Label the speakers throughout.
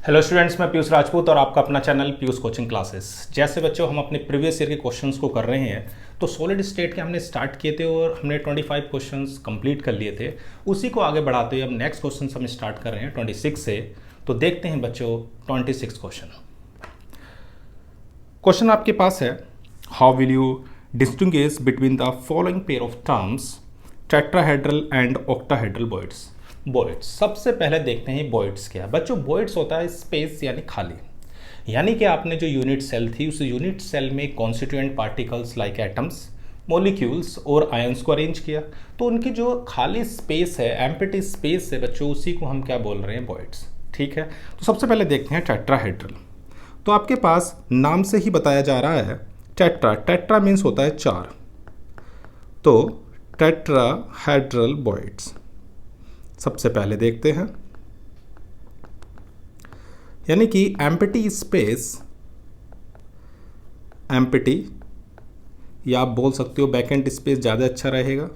Speaker 1: Hello students, मैं पीयूष राजपूत और आपका अपना चैनल पीयूष कोचिंग क्लासेस। जैसे बच्चों हम अपने प्रीवियस ईयर के क्वेश्चंस को कर रहे हैं, तो सॉलिड स्टेट के हमने स्टार्ट किए थे और हमने 25 क्वेश्चंस कंप्लीट कर लिए थे। उसी को आगे बढ़ाते हुए अब नेक्स्ट क्वेश्चन हम स्टार्ट कर रहे हैं 26 से। तो देखते हैं बच्चों 26 क्वेश्चन आपके पास है, how will you distinguish between the following pair of terms tetrahedral and octahedral voids. Voids सबसे पहले देखते हैं बॉइड्स क्या है। बच्चों बॉइड्स होता है स्पेस यानी खाली, यानी कि आपने जो यूनिट सेल थी उस यूनिट सेल में constituent particles like atoms, molecules और आयंस को अरेंज किया, तो उनकी जो खाली स्पेस है, एम्प्टी स्पेस है बच्चों, उसी को हम क्या बोल रहे हैं, बॉइड्स। ठीक है, तो सबसे पहले देखते हैं टेट्राहेड्रल। तो आपके पास नाम से ही बताया जा रहा है टेट्रा, टेट्रा मीन्स होता है चार, तो टेट्राहेड्रल बॉइड्स सबसे पहले देखते हैं, यानी कि एम्प्टी स्पेस, एम्प्टी या आप बोल सकते हो वैकेंट स्पेस ज़्यादा अच्छा रहेगा,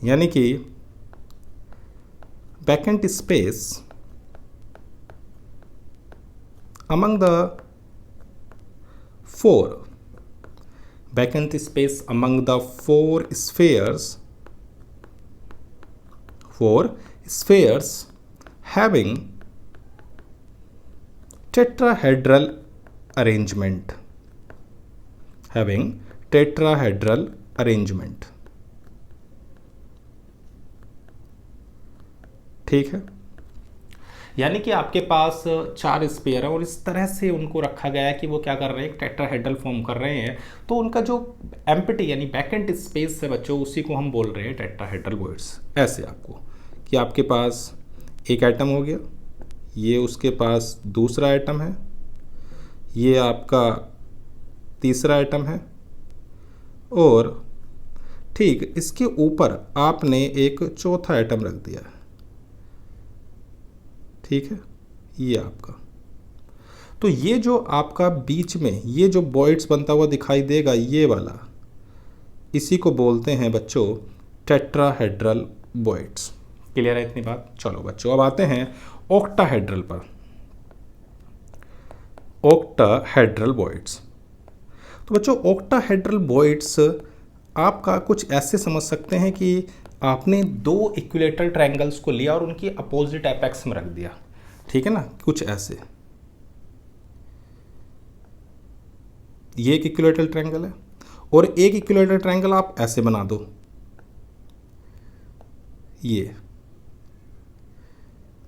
Speaker 1: यानी कि vacant space among the four, vacant space among the four spheres having tetrahedral arrangement, ठीक है। यानी कि आपके पास चार स्पेयर है और इस तरह से उनको रखा गया है कि वो क्या कर रहे हैं, एक टेट्राहेड्रल फॉर्म कर रहे हैं। तो उनका जो एम्प्टी यानी वैकेंट स्पेस है बच्चों, उसी को हम बोल रहे हैं टेट्राहेड्रल बॉइड्स। ऐसे आपको कि आपके पास एक एटम हो गया, ये उसके पास दूसरा एटम है, ये आपका तीसरा एटम है, और ठीक इसके ऊपर आपने एक चौथा एटम रख दिया है। ठीक है, ये आपका, तो ये जो आपका बीच में ये जो बॉइड्स बनता हुआ दिखाई देगा, ये वाला, इसी को बोलते हैं बच्चों टेट्राहेड्रल बॉइड्स। क्लियर है इतनी बात? चलो बच्चों अब आते हैं ऑक्टाहेड्रल पर, ऑक्टाहेड्रल बॉइड्स। तो बच्चों ऑक्टाहेड्रल बॉइड्स आपका कुछ ऐसे समझ सकते हैं कि आपने दो इक्विलेटरल ट्रायंगल्स को लिया और उनकी अपोजिट एपेक्स में रख दिया। ठीक है ना, कुछ ऐसे, ये एक इक्विलेटरल ट्रायंगल है और एक इक्विलेटरल ट्रायंगल आप ऐसे बना दो, ये।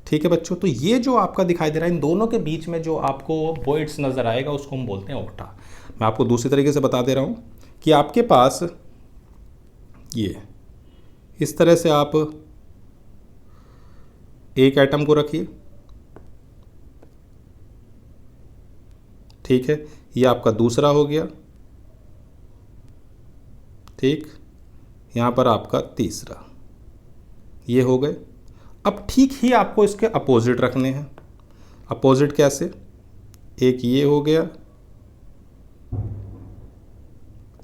Speaker 1: ठीक है बच्चों, तो ये जो आपका दिखाई दे रहा है, इन दोनों के बीच में जो आपको बॉइड्स नजर आएगा उसको हम बोलते हैं ऑक्टा। मैं आपको दूसरी तरीके से बता दे रहा हूं कि आपके पास ये इस तरह से आप एक एटम को रखिए, ठीक है, ये आपका दूसरा हो गया, ठीक, यहां पर आपका तीसरा, ये हो गए। अब ठीक ही आपको इसके अपोजिट रखने हैं। अपोजिट कैसे? एक ये हो गया,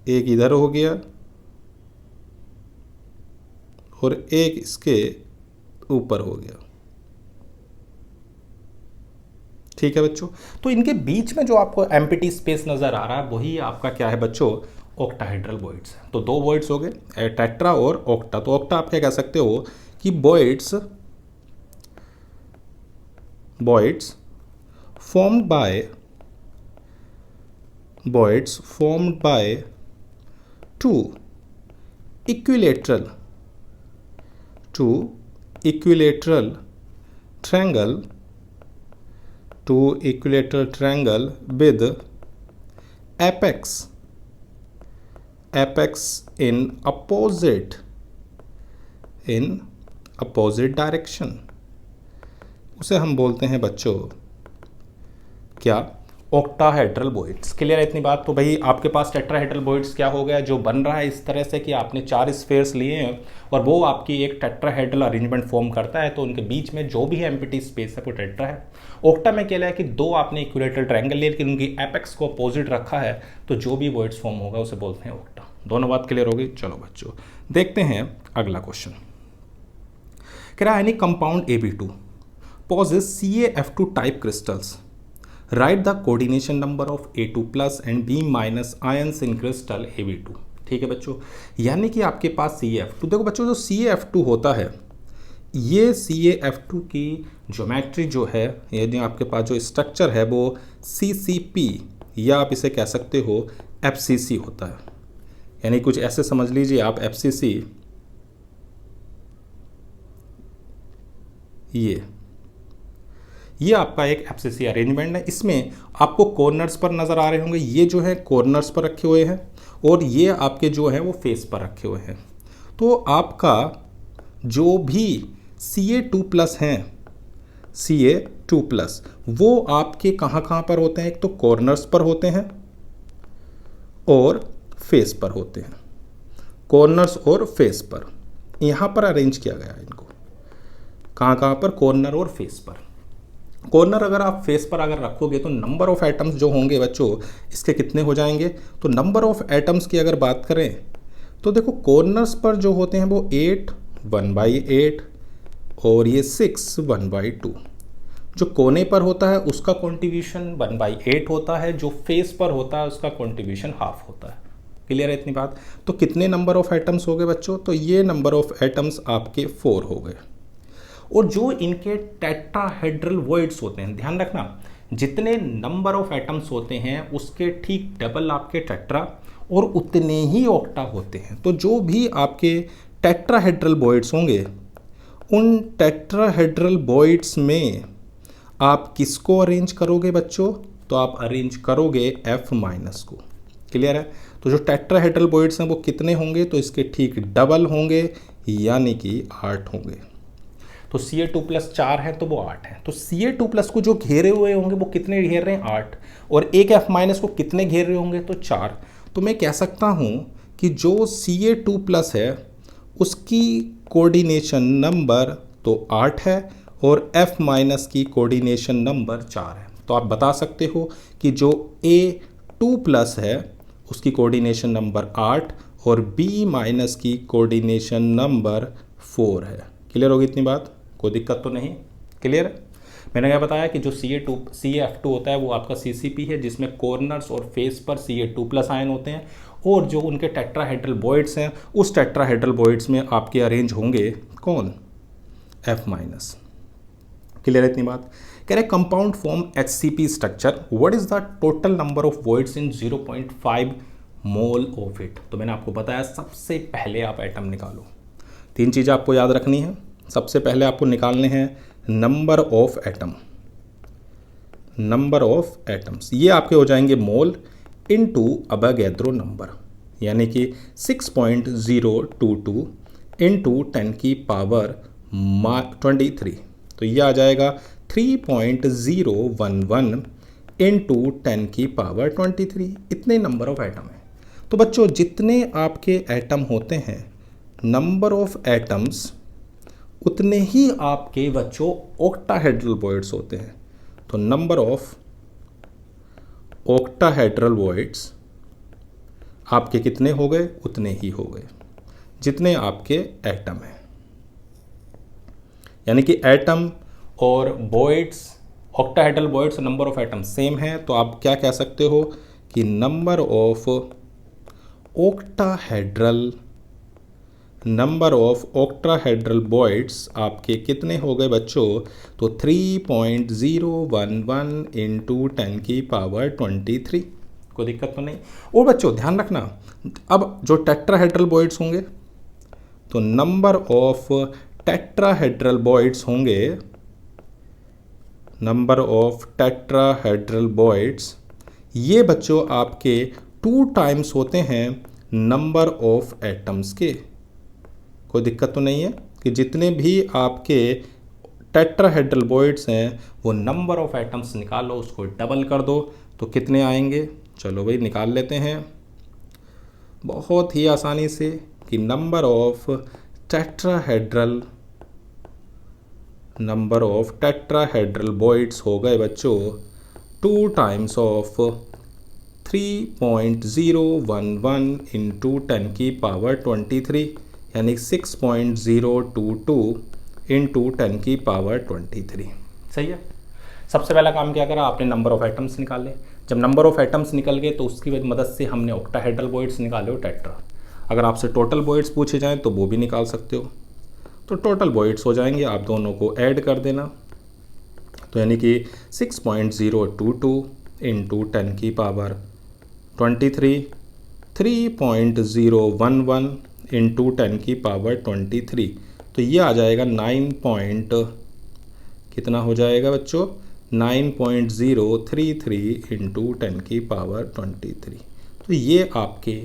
Speaker 1: एक इधर हो गया और एक इसके ऊपर हो गया। ठीक है बच्चों, तो इनके बीच में जो आपको एम्प्टी स्पेस नजर आ रहा है वही आपका क्या है बच्चों, ऑक्टाहेड्रल बॉइड्स। तो दो बॉइड्स हो गए, टेट्रा और ऑक्टा। तो ऑक्टा आप क्या कह सकते हो कि बॉइड्स formed by two equilateral triangle with apex in opposite direction, उसे हम बोलते हैं बच्चों क्या, ऑक्टाहेड्रल बॉइड्स। क्लियर है इतनी बात? तो भाई आपके पास टेट्राहेड्रल बॉइड्स क्या हो गया, जो बन रहा है इस तरह से कि आपने चार स्फेयर्स लिए हैं और वो आपकी एक टेट्राहेड्रल अरेंजमेंट फॉर्म करता है, तो उनके बीच में जो भी एम्प्टी स्पेस है वो टेट्रा है। ऑक्टा में क्या है कि दो आपने इक्विलेटरल ट्रायंगल लिए लेकिन उनकी एपेक्स को अपोजिट रखा है, तो जो भी बॉइड्स फॉर्म होगा उसे बोलते हैं ऑक्टा। दोनों बात क्लियर होगी? चलो बच्चों देखते हैं अगला क्वेश्चन। कह रहा है any compound AB2, possess CaF2 type crystals. Write the coordination number of A2 plus and B minus ions in crystal Ab2. ठीक है बच्चों, यानी कि आपके पास CaF2, देखो बच्चों जो CaF2 होता है, ये CaF2 की ज्योमेट्री जो है, यानी आपके पास जो स्ट्रक्चर है वो CCP या आप इसे कह सकते हो FCC होता है। यानी कुछ ऐसे समझ लीजिए आप FCC, ये आपका एक FCC अरेंजमेंट है। इसमें आपको कॉर्नर्स पर नज़र आ रहे होंगे, ये जो है कॉर्नर्स पर रखे हुए हैं और ये आपके जो है वो फेस पर रखे हुए हैं। तो आपका जो भी Ca2 प्लस हैं, Ca2 प्लस, वो आपके कहाँ पर होते हैं? एक तो कॉर्नर्स पर होते हैं और फेस पर होते हैं। कॉर्नर्स और फेस पर यहाँ पर अरेंज किया गया है इनको। कहाँ पर? कॉर्नर और फेस पर। कॉर्नर अगर आप फेस पर अगर रखोगे तो नंबर ऑफ एटम्स जो होंगे बच्चों इसके कितने हो जाएंगे? तो नंबर ऑफ एटम्स की अगर बात करें तो देखो कॉर्नर्स पर जो होते हैं वो 8 1/8 और ये 6 1/2। जो कोने पर होता है उसका कॉन्ट्रीब्यूशन 1/8 होता है, जो फेस पर होता है उसका कॉन्ट्रीब्यूशन हाफ होता है। क्लियर है इतनी बात? तो कितने नंबर ऑफ एटम्स हो गए बच्चों? तो ये नंबर ऑफ एटम्स आपके 4 हो गए। और जो इनके टेट्राहेड्रल वॉइड्स होते हैं, ध्यान रखना जितने नंबर ऑफ एटम्स होते हैं उसके ठीक डबल आपके टेट्रा और उतने ही ऑक्टा होते हैं। तो जो भी आपके टेट्राहेड्रल वॉइड्स होंगे उन टेट्राहेड्रल वॉइड्स में आप किसको अरेंज करोगे बच्चों? तो आप अरेंज करोगे F माइनस को। क्लियर है? तो जो टेट्राहेड्रल वॉइड्स हैं वो कितने होंगे? तो इसके ठीक डबल होंगे, यानी कि 8 होंगे। तो Ca2 प्लस 4 है तो वो 8 है। तो Ca2 प्लस को जो घेरे हुए होंगे वो कितने घेर रहे हैं? 8। और एक F माइनस को कितने घेर रहे होंगे? तो 4। तो मैं कह सकता हूँ कि जो Ca2 प्लस है उसकी कोऑर्डिनेशन नंबर तो 8 है और F माइनस की कोऑर्डिनेशन नंबर 4 है। तो आप बता सकते हो कि जो A2 प्लस है उसकी कोऑर्डिनेशन नंबर 8 और B माइनस की कोऑर्डिनेशन नंबर 4 है। क्लियर होगी इतनी बात? कोई दिक्कत तो नहीं? क्लियर है? मैंने क्या बताया कि जो CaF2 होता है वो आपका CCP है, जिसमें कॉर्नर्स और फेस पर Ca2 प्लस आयन होते हैं और जो उनके टेट्राहेड्रल वॉइड्स हैं उस टेट्राहेड्रल वॉइड्स में आपके अरेंज होंगे कौन? F minus. क्लियर है इतनी बात? कह रहे compound form HCP structure, what is the total number of voids in 0.5 mole of it. तो मैंने आपको बताया सबसे पहले आप एटम निकालो। 3 चीज़ें आपको याद रखनी है। सबसे पहले आपको निकालने हैं number of atom, number of atoms, ये आपके हो जाएंगे मोल इनटू अवोगाद्रो नंबर, यानी कि 6.022 इंटू 10 की पावर 23। तो ये आ जाएगा 3.011 इंटू 10 की पावर 23। इतने नंबर ऑफ एटम है। तो बच्चों जितने आपके एटम होते हैं, नंबर ऑफ एटम्स, उतने ही आपके बच्चों ऑक्टाहेड्रल वॉइड्स होते हैं। तो नंबर ऑफ ऑक्टाहेड्रल वॉइड्स आपके कितने हो गए? उतने ही हो गए जितने आपके एटम हैं। यानी कि एटम और voids, octahedral voids, number of atom same है। तो आप क्या कह सकते हो कि नंबर ऑफ ऑक्टाहेड्रल वॉइड्स आपके कितने हो गए बच्चों? तो 3.011 इंटू 10 की पावर 23। कोई दिक्कत तो नहीं? और बच्चों ध्यान रखना, अब जो टेट्राहेड्रल वॉइड्स होंगे तो नंबर ऑफ टेट्राहेड्रल वॉइड्स होंगे, नंबर ऑफ टेट्राहेड्रल वॉइड्स, ये बच्चों आपके 2 टाइम्स होते हैं नंबर ऑफ एटम्स के। कोई दिक्कत तो नहीं है कि जितने भी आपके टेट्राहेड्रल वॉइड्स हैं वो नंबर ऑफ एटम्स निकालो, उसको डबल कर दो तो कितने आएंगे? चलो भाई निकाल लेते हैं बहुत ही आसानी से कि नंबर ऑफ टेट्राहेड्रल वॉइड्स हो गए बच्चों 2 टाइम्स ऑफ 3.011 इंटू 10 की पावर 23, यानी 6.022 इंटू 10 की पावर 23। सही है। सबसे पहला काम क्या करा, आपने नंबर ऑफ एटम्स निकाले। जब नंबर ऑफ एटम्स निकल गए तो उसकी मदद से हमने ऑक्टाहेड्रल बॉइड्स निकाले हो टेट्रा। अगर आपसे टोटल बॉइड्स पूछे जाएँ तो वो भी निकाल सकते हो। तो टोटल बॉइड्स हो जाएंगे, आप दोनों को ऐड कर देना। तो यानी कि 6.022 इंटू 10 की पावर 23, 3.011 इंटू 10 की पावर 23। तो ये आ जाएगा 9 कितना हो जाएगा बच्चों, 9.033 इंटू 10 की पावर 23। तो ये आपके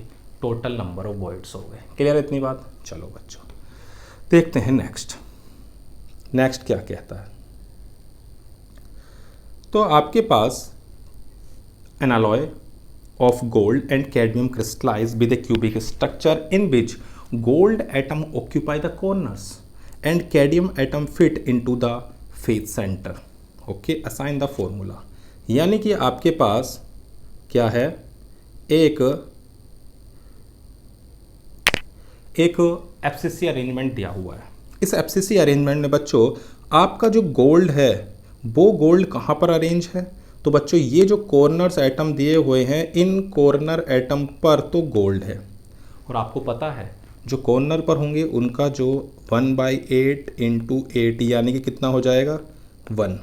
Speaker 1: टोटल नंबर ऑफ बॉइड्स हो गए। क्लियर है इतनी बात? चलो बच्चों देखते हैं नेक्स्ट क्या कहता है। तो आपके पास an alloy of gold and cadmium crystallized with a cubic structure in which gold atom occupy the corners and cadmium atom fit into the face center. Okay, assign the formula. यानी कि आपके पास क्या है, एक एफसीसी अरेंजमेंट दिया हुआ है। इस एफसीसी अरेंजमेंट में बच्चों आपका जो गोल्ड है वो गोल्ड कहाँ पर अरेंज है, तो बच्चों ये जो कॉर्नर्स एटम दिए हुए हैं इन कॉर्नर एटम पर तो गोल्ड है। और आपको पता है जो कॉर्नर पर होंगे उनका जो 1/8 इंटू 8 यानी कि कितना हो जाएगा 1।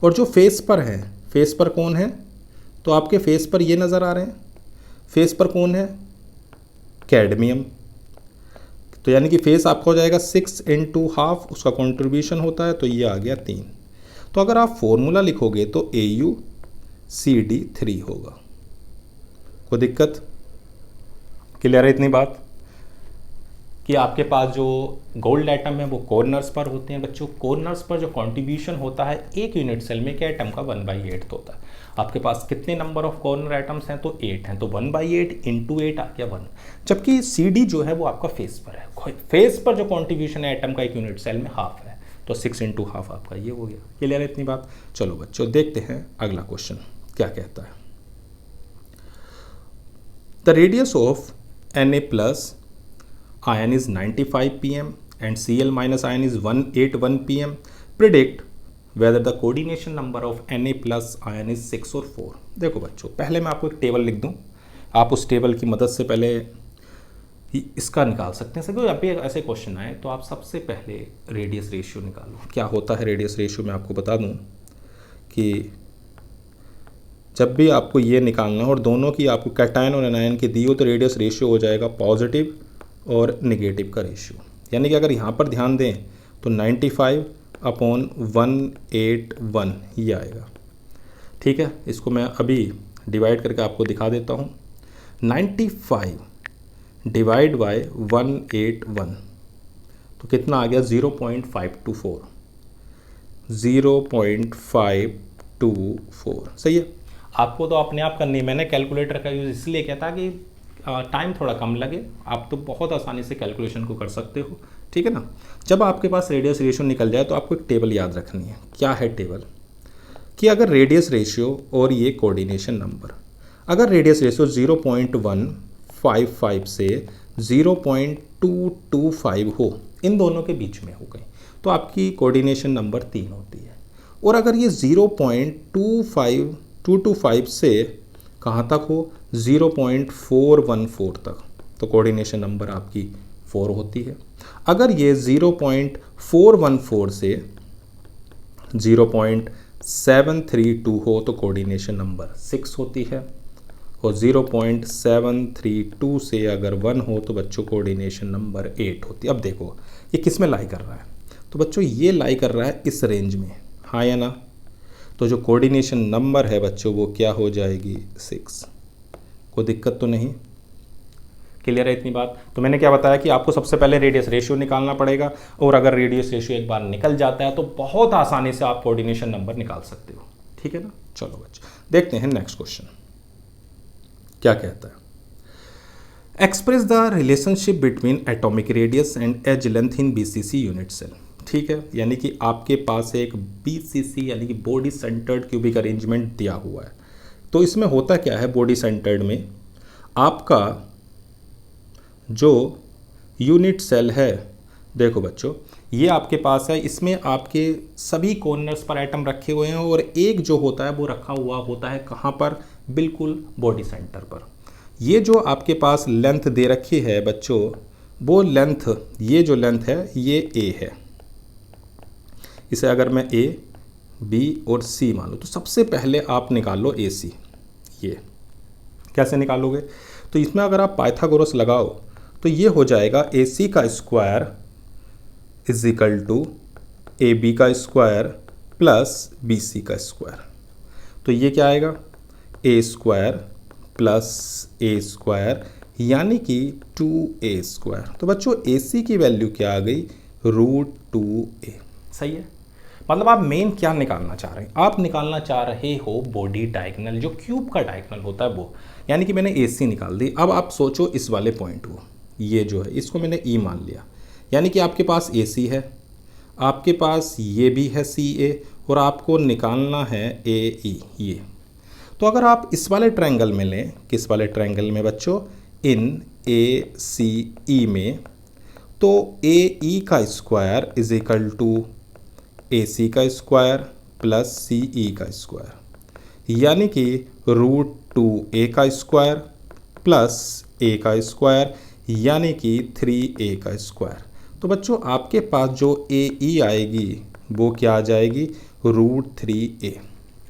Speaker 1: और जो फेस पर हैं, फेस पर कौन है, तो आपके फेस पर ये नज़र आ रहे हैं, फेस पर कौन है, कैडमियम। तो यानी कि फेस आपका हो जाएगा 6 इंटू हाफ, उसका कॉन्ट्रीब्यूशन होता है, तो ये आ गया 3। तो अगर आप फॉर्मूला लिखोगे तो AuCd3 होगा। कोई दिक्कत? क्लियर है इतनी बात कि आपके पास जो गोल्ड एटम है वो कॉर्नर्स पर होते हैं बच्चों। कॉर्नर्स पर जो कंट्रीब्यूशन होता है एक यूनिट सेल में क्या एटम का 1/8 होता है। आपके पास कितने नंबर ऑफ कॉर्नर एटम्स हैं, तो 8 हैं, तो 1/8 इंटू 8 आ गया 1। जबकि CD जो है वो आपका फेस पर है, फेस पर जो कंट्रीब्यूशन है एटम का एक यूनिट सेल में हाफ है, तो 6 इंटू हाफ आपका ये हो गया। क्लियर है इतनी बात? चलो बच्चों देखते हैं अगला क्वेश्चन क्या कहता है। The radius of Na plus ion is 95 pm and Cl minus ion is 181 pm. Predict whether the coordination number of Na plus ion is 6 or 4. देखो बच्चों पहले मैं आपको एक टेबल लिख दूं, आप उस टेबल की मदद से पहले इसका निकाल सकते हैं। सभी अभी ऐसे क्वेश्चन आए तो आप सबसे पहले रेडियस रेशियो निकालो। क्या होता है रेडियस रेशियो, मैं आपको बता दूं कि जब भी आपको ये निकालना हो और दोनों की आपको कैटायन और एनायन की दी हो तो रेडियस रेशियो हो जाएगा पॉजिटिव और नेगेटिव का रेशियो। यानी कि अगर यहाँ पर ध्यान दें तो 95/181 ये आएगा। ठीक है, इसको मैं अभी डिवाइड करके आपको दिखा देता हूँ। 95 डिवाइड बाय 181 तो कितना आ गया 0.524, 0.524। सही है, आपको तो अपने आप करनी है। मैंने कैलकुलेटर का यूज़ इसलिए किया था कि टाइम थोड़ा कम लगे, आप तो बहुत आसानी से कैलकुलेशन को कर सकते हो। ठीक है ना। जब आपके पास रेडियस रेशियो निकल जाए तो आपको एक टेबल याद रखनी है। क्या है टेबल, कि अगर रेडियस रेशियो और ये कोऑर्डिनेशन नंबर, अगर रेडियस रेशियो 0.155 से 0.225 हो, इन दोनों के बीच में हो गई तो आपकी कोऑर्डिनेशन नंबर 3 होती है। और अगर ये 0.225 से कहाँ तक हो, 0.414 तक, तो कोऑर्डिनेशन नंबर आपकी 4 होती है। अगर ये 0.414 से 0.732 हो तो कोऑर्डिनेशन नंबर 6 होती है। और 0.732 से अगर 1 हो तो बच्चों कोऑर्डिनेशन नंबर 8 होती है। अब देखो ये किस में लाई कर रहा है, तो बच्चों ये लाई कर रहा है इस रेंज में, हाँ या ना। तो जो कोऑर्डिनेशन नंबर है बच्चों वो क्या हो जाएगी 6। कोई दिक्कत तो नहीं? क्लियर है इतनी बात? तो मैंने क्या बताया कि आपको सबसे पहले रेडियस रेशियो निकालना पड़ेगा, और अगर रेडियस रेशियो एक बार निकल जाता है तो बहुत आसानी से आप कोऑर्डिनेशन नंबर निकाल सकते हो। ठीक है ना। चलो बच्चों देखते हैं नेक्स्ट क्वेश्चन क्या कहता है। Express the relationship between atomic radius and edge length in BCC unit cell. ठीक है, यानी कि आपके पास एक BCC यानी कि बॉडी सेंटर्ड क्यूबिक अरेंजमेंट दिया हुआ है। तो इसमें होता क्या है, बॉडी सेंटर्ड में आपका जो यूनिट सेल है, देखो बच्चों ये आपके पास है, इसमें आपके सभी कॉर्नर्स पर एटम रखे हुए हैं और एक जो होता है वो रखा हुआ होता है कहाँ पर, बिल्कुल बॉडी सेंटर पर। ये जो आपके पास लेंथ दे रखी है बच्चों, वो लेंथ, ये जो लेंथ है ये ए है। इसे अगर मैं ए, बी और सी मान लूँ तो सबसे पहले आप निकाल लो ए सी। ये कैसे निकालोगे, तो इसमें अगर आप पाइथागोरस लगाओ तो ये हो जाएगा ए सी का square is equal to a b का स्क्वायर प्लस बी सी का स्क्वायर। तो ये क्या आएगा, a square plus a square यानी कि 2a स्क्वायर। तो बच्चों ए सी की वैल्यू क्या आ गई, √2a। सही है, मतलब आप मेन क्या निकालना चाह रहे हैं, आप निकालना चाह रहे हो बॉडी डायगोनल, जो क्यूब का डायगोनल होता है वो। यानी कि मैंने ए सी निकाल दी। अब आप सोचो इस वाले पॉइंट को, ये जो है इसको मैंने ई मान लिया, यानी कि आपके पास ए सी है, आपके पास ये भी है सी ए, और आपको निकालना है ए ई। ये तो अगर आप इस वाले ट्रायंगल में लें, किस वाले ट्रायंगल में बच्चों, इन ए सी ई में, तो ए ई का square is equal to A c का स्क्वायर प्लस सी ई का स्क्वायर, यानी कि √2a का स्क्वायर प्लस a का स्क्वायर यानी कि 3a का स्क्वायर। तो बच्चों आपके पास जो ए ई आएगी वो क्या आ जाएगी, √3a।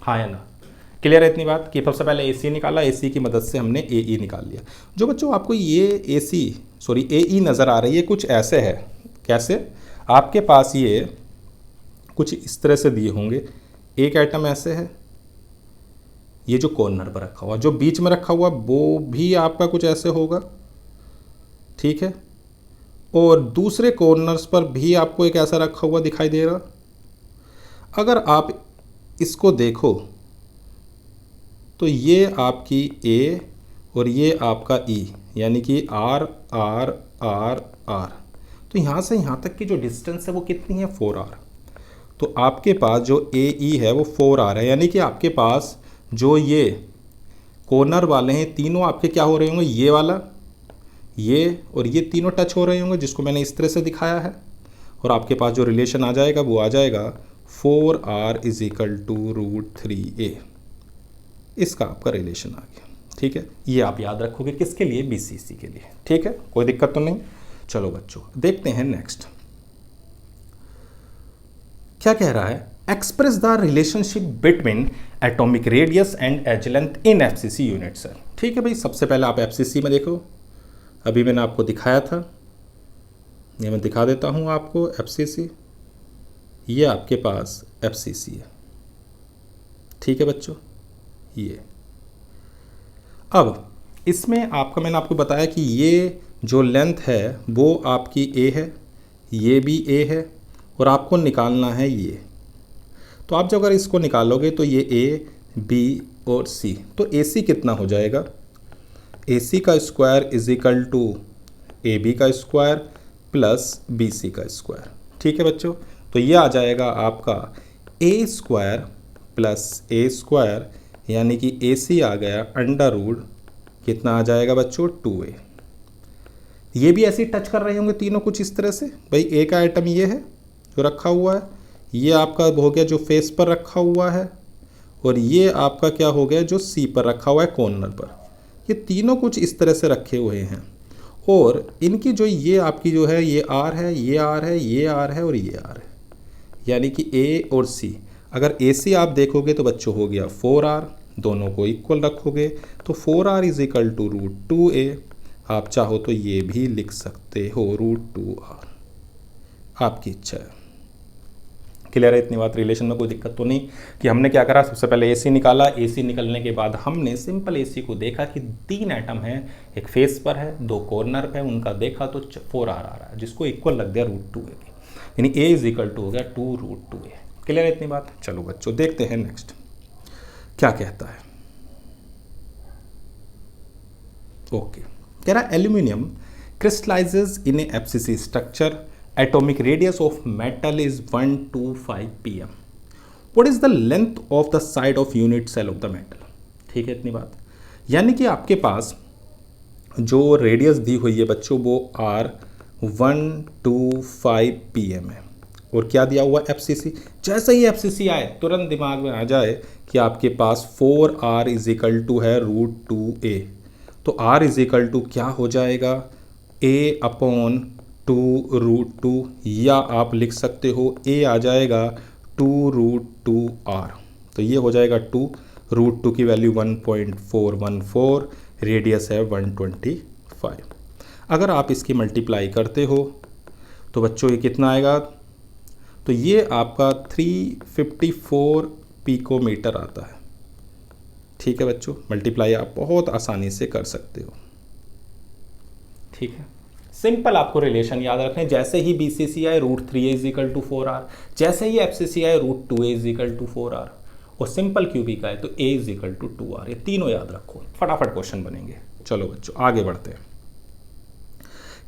Speaker 1: हाँ है ना, क्लियर है इतनी बात कि सबसे पहले ए सी निकाला, ए सी की मदद से हमने ए ई निकाल लिया। जो बच्चों आपको ये ए ई नज़र आ रही है, कुछ ऐसे है। कैसे, आपके पास ये कुछ इस तरह से दिए होंगे, एक एटम ऐसे है, ये जो कॉर्नर पर रखा हुआ, जो बीच में रखा हुआ वो भी आपका कुछ ऐसे होगा, ठीक है, और दूसरे कॉर्नर्स पर भी आपको एक ऐसा रखा हुआ दिखाई दे रहा। अगर आप इसको देखो तो ये आपकी ए और ये आपका ई, यानी कि आर आर आर आर। तो यहाँ से यहाँ तक की जो डिस्टेंस है वो कितनी है, 4r। तो आपके पास जो ए ई है वो 4r है, यानी कि आपके पास जो ये कॉर्नर वाले हैं तीनों आपके क्या हो रहे होंगे, ये वाला, ये और ये तीनों टच हो रहे होंगे, जिसको मैंने इस तरह से दिखाया है। और आपके पास जो रिलेशन आ जाएगा वो आ जाएगा 4r is equal to √3a। इसका आपका रिलेशन आ गया, ठीक है। ये आप याद रखोगे किसके लिए, बीसीसी के लिए, ठीक है, कोई दिक्कत तो नहीं। चलो बच्चों देखते हैं नेक्स्ट क्या कह रहा है, express the relationship between atomic radius and edge length in FCC unit sir. ठीक है भाई, सबसे पहले आप एफसीसी में देखो, अभी मैंने आपको दिखाया था, ये मैं दिखा देता हूँ आपको एफसीसी। ये आपके पास एफसीसी है, ठीक है बच्चों। ये अब इसमें आपका मैंने आपको बताया कि ये जो लेंथ है वो आपकी ए है, ये भी ए है, और आपको निकालना है ये। तो आप जब अगर इसको निकालोगे तो ये ए बी और सी, तो ए सी कितना हो जाएगा, ए सी का square is equal to a b का स्क्वायर प्लस बी सी का स्क्वायर, ठीक है बच्चों। तो ये आ जाएगा आपका ए स्क्वायर प्लस ए स्क्वायर, यानी कि ए सी आ गया अंडर रूट कितना आ जाएगा बच्चों, 2a। ये भी ऐसे ही टच कर रहे होंगे तीनों कुछ इस तरह से। भाई ए का आइटम ये है जो रखा हुआ है, ये आपका हो गया जो फेस पर रखा हुआ है, और ये आपका क्या हो गया जो सी पर रखा हुआ है कॉर्नर पर। ये तीनों कुछ इस तरह से रखे हुए हैं, और इनकी जो ये आपकी जो है ये आर है, ये आर है, ये आर है और ये आर है, यानी कि ए और सी। अगर ए सी आप देखोगे तो बच्चों हो गया 4r, दोनों को इक्वल रखोगे तो 4r is equal to √2a। आप चाहो तो ये भी लिख सकते हो √2r, आपकी इच्छा है। क्लियर है इतनी बात, रिलेशन में कोई दिक्कत तो नहीं। कि हमने क्या करा, सबसे पहले AC निकाला, AC निकलने के बाद हमने सिंपल AC को देखा कि 3 एटम हैं, एक फेस पर है, 2 कॉर्नर पे, उनका देखा तो 4r आ रहा है, जिसको इक्वल लग गया √2a की, यानी A इज इक्वल टू हो गया 2√2a। क्लियर है इतनी बात। चलो बच्चों देखते हैं नेक्स्ट क्या कहता है। ओके, कह रहा है aluminium crystallises in A FCC structure, atomic radius of metal is 125 pm. What is the length of the side of unit cell of the metal? ठीक है इतनी बात, यानी कि आपके पास जो रेडियस दी हुई है बच्चों वो R 125 pm है। और क्या दिया हुआ FCC। जैसे ही FCC आए तुरंत दिमाग में आ जाए कि आपके पास 4R इज इक्वल टू है √2a। तो R इज इक्वल टू क्या हो जाएगा, a/2√2, या आप लिख सकते हो a आ जाएगा 2√2r। तो ये हो जाएगा 2√2 की वैल्यू 1.414, रेडियस है 125। अगर आप इसकी मल्टीप्लाई करते हो तो बच्चों ये कितना आएगा, तो ये आपका 354 पिकोमीटर आता है। ठीक है बच्चों, मल्टीप्लाई आप बहुत आसानी से कर सकते हो। ठीक है, सिंपल आपको रिलेशन याद रखने, जैसे ही BCC आए √3a is equal to 4r, जैसे ही FCC आए √2a is equal to 4r, और सिंपल क्यूबिक आए तो a is equal to 2r। ये तीनों याद रखो, फटाफट क्वेश्चन बनेंगे। चलो बच्चों आगे बढ़ते हैं।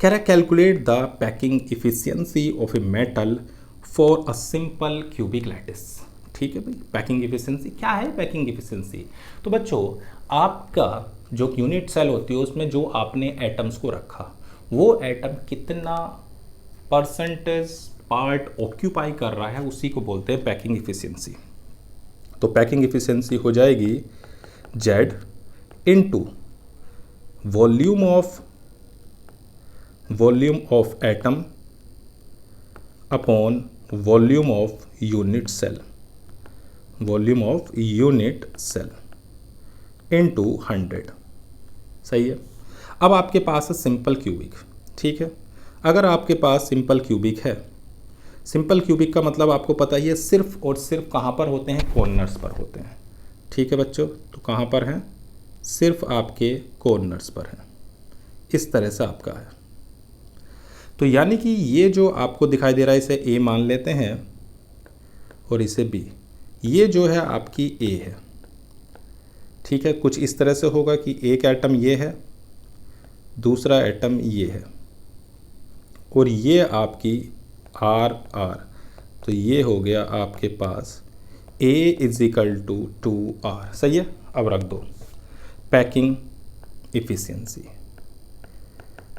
Speaker 1: कह रहा है calculate the packing efficiency of a metal for a simple cubic lattice. ठीक है भाई, पैकिंग इफिशियंसी क्या है, पैकिंग इफिशियंसी। तो बच्चों आपका जो यूनिट सेल होती है उसमें जो आपने एटम्स को रखा, वो एटम कितना परसेंटेज पार्ट ऑक्यूपाई कर रहा है, उसी को बोलते हैं पैकिंग इफिशियंसी। तो पैकिंग इफिशियंसी हो जाएगी Z into volume of atom upon volume of unit cell, volume of unit cell into 100। सही है। अब आपके पास है सिंपल क्यूबिक। ठीक है, अगर आपके पास सिंपल क्यूबिक है, सिंपल क्यूबिक का मतलब आपको पता ही है सिर्फ और सिर्फ कहाँ पर होते हैं, कॉर्नर्स पर होते हैं। ठीक है बच्चों, तो कहाँ पर हैं, सिर्फ आपके कॉर्नर्स पर हैं। इस तरह से आपका है। तो यानी कि ये जो आपको दिखाई दे रहा है इसे A मान लेते हैं और इसे B। ये जो है आपकी A है। ठीक है, कुछ इस तरह से होगा कि एक एटम ये है, दूसरा एटम ये है, और ये आपकी R। तो ये हो गया आपके पास A is equal to 2R। सही है। अब रख दो पैकिंग इफिशियंसी,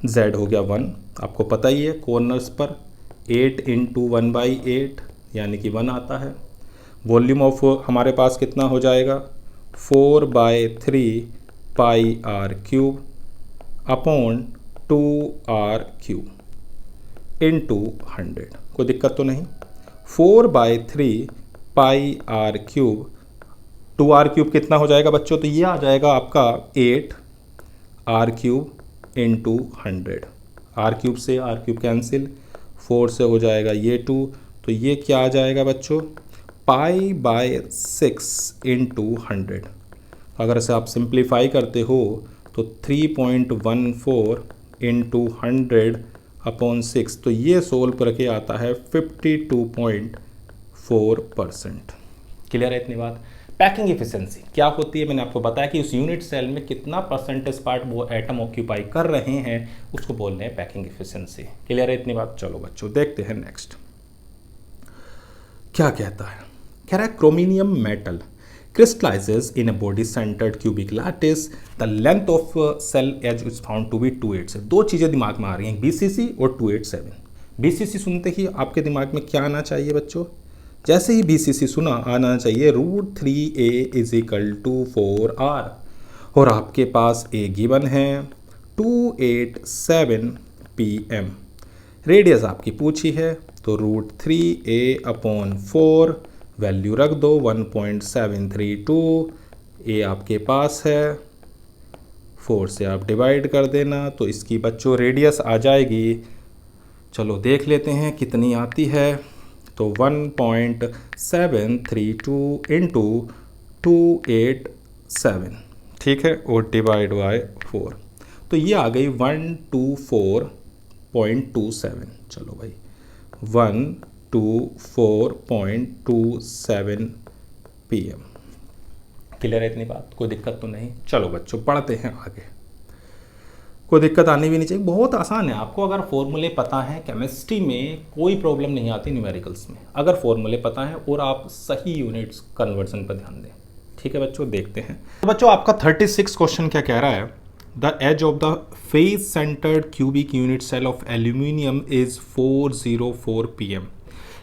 Speaker 1: Z हो गया 1, आपको पता ही है कॉर्नर्स पर 8 इंटू 1/8 यानी कि 1 आता है। वॉल्यूम ऑफ हमारे पास कितना हो जाएगा, 4/3 πr³ अपॉन 2r³ इंटू 100। कोई दिक्कत तो नहीं। 4/3 πr³ 2r³ कितना हो जाएगा बच्चों, तो ये आ जाएगा आपका 8r³ इंटू 100। r³ से r³ कैंसिल, 4 से हो जाएगा ये 2, तो ये क्या आ जाएगा बच्चों, π/6 इंटू 100। अगर इसे आप सिंप्लीफाई करते हो तो 3.14 इंटू 100 अपॉन 6, तो ये सोल्व करके आता है 52.4%। क्लियर है इतनी बात। पैकिंग इफिशियंसी क्या होती है, मैंने आपको बताया कि उस यूनिट सेल में कितना परसेंटेज पार्ट वो एटम ऑक्यूपाई कर रहे हैं, उसको बोल रहे हैं पैकिंग इफिशियंसी। क्लियर है इतनी बात। चलो बच्चों देखते हैं नेक्स्ट क्या कहता है। कह रहा है chromium metal crystallizes in a body centered cubic lattice, the length of cell edge is found to be 287। दो चीज़ें दिमाग में आ रही हैं, BCC और 287। BCC सुनते ही आपके दिमाग में क्या आना चाहिए बच्चों, जैसे ही BCC सुना आना चाहिए √3a is equal to 4r, और आपके पास A गिवन है 287 pm, रेडियस आपकी पूछी है, तो √3a अपॉन 4 वैल्यू रख दो 1.732, ए आपके पास है, 4 से आप डिवाइड कर देना, तो इसकी बच्चों रेडियस आ जाएगी, चलो देख लेते हैं कितनी आती है, तो 1.732 इंटू 287। ठीक है, और डिवाइड बाय 4, तो ये आ गई 124.27। चलो भाई 124.27 pm। क्लियर है इतनी बात, कोई दिक्कत तो नहीं। चलो बच्चों पढ़ते हैं आगे, कोई दिक्कत आनी भी नहीं चाहिए, बहुत आसान है। आपको अगर फॉर्मूले पता है, केमिस्ट्री में कोई प्रॉब्लम नहीं आती न्यूमेरिकल्स में, अगर फॉर्मूले पता है और आप सही यूनिट्स कन्वर्जन पर ध्यान दें। ठीक है बच्चों देखते हैं। तो बच्चों आपका 36 क्वेश्चन क्या कह रहा है, the edge of the face centred cubic unit cell of aluminium is 404 pm।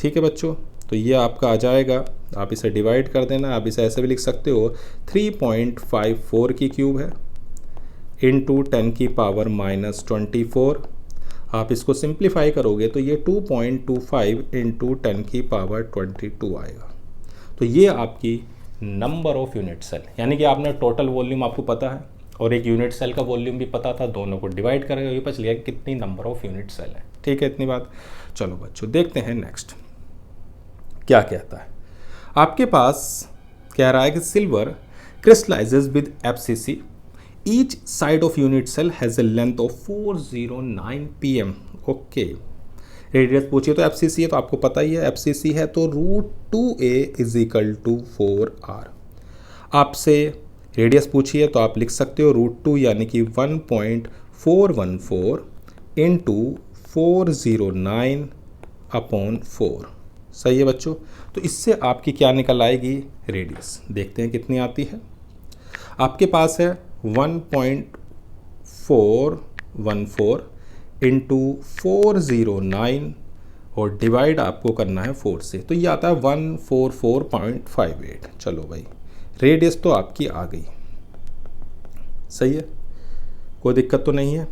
Speaker 1: ठीक है बच्चों, तो ये आपका आ जाएगा, आप इसे डिवाइड कर देना, आप इसे ऐसे भी लिख सकते हो 3.54 की क्यूब है इंटू 10 की पावर -24। आप इसको सिंप्लीफाई करोगे तो ये 2.25 इंटू 10 की पावर 22 आएगा। तो ये आपकी नंबर ऑफ यूनिट सेल, यानी कि आपने टोटल वॉल्यूम आपको पता है और एक यूनिट सेल का वॉल्यूम भी पता था, दोनों को डिवाइड करके ये पता चल गया कितनी नंबर ऑफ यूनिट सेल है। ठीक है, इतनी बात। चलो बच्चों देखते हैं नेक्स्ट क्या कहता है। आपके पास कह रहा है कि silver crystallises with FCC, each side of unit cell has a length of 409 pm। Okay, radius पूछिए तो एफसीसी है तो आपको पता ही है, एफसीसी है तो √2a = 4r। आपसे रेडियस पूछिए तो आप लिख सकते हो √2 यानी कि 1.414 इंटू 409/4। सही है बच्चों, तो इससे आपकी क्या निकल आएगी रेडियस, देखते हैं कितनी आती है। आपके पास है 1.414 इंटू 409 और डिवाइड आपको करना है 4 से, तो ये आता है 144.58। चलो भाई, रेडियस तो आपकी आ गई। सही है, कोई दिक्कत तो नहीं है,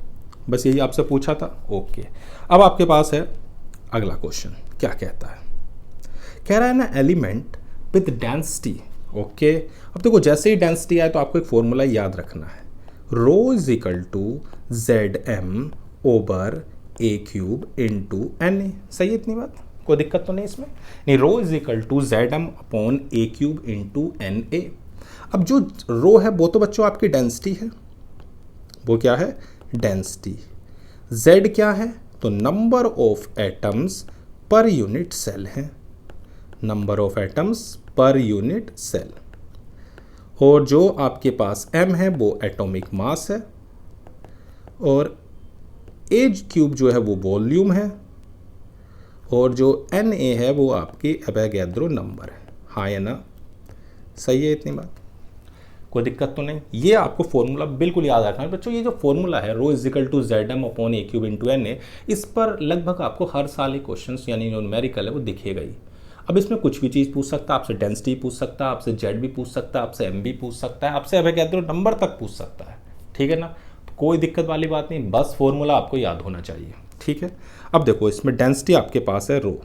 Speaker 1: बस यही आपसे पूछा था। ओके, अब आपके पास है अगला क्वेश्चन, क्या कहता है। कह रहा है ना एलिमेंट विद डेंसिटी। ओके, अब देखो जैसे ही डेंसिटी आए तो आपको एक फॉर्मूला याद रखना है, ρ = Zm/A³ इंटू Na। सही है इतनी बात, कोई दिक्कत तो नहीं इसमें, नहीं। ρ = Zm/A³ इंटू Na। अब जो रो है वो तो बच्चों आपकी डेंसिटी है, वो क्या है डेंसिटी। Z क्या है तो number of atoms per unit cell है, number of atoms per unit cell. और जो आपके पास m है वो एटॉमिक मास है, और A³ जो है वो वॉल्यूम है, और जो Na है वो आपकी एवोगैड्रो नंबर है। हाँ या ना, सही है इतनी बात, कोई दिक्कत तो नहीं। ये आपको फॉर्मूला बिल्कुल याद रखना है बच्चों। ये जो फॉर्मूला है ρ = Zm/A³ इंटू Na, इस पर लगभग आपको हर साल एक क्वेश्चन यानी न्यूमेरिकल है वो दिखेगा ही। अब इसमें कुछ भी चीज़ पूछ सकता है, आपसे डेंसिटी पूछ सकता है, आपसे जेड भी पूछ सकता है, आपसे एम भी पूछ सकता है, आपसे एवोगैड्रो नंबर तक पूछ सकता है। ठीक है ना, कोई दिक्कत वाली बात नहीं, बस फॉर्मूला आपको याद होना चाहिए। ठीक है, अब देखो इसमें डेंसिटी आपके पास है रो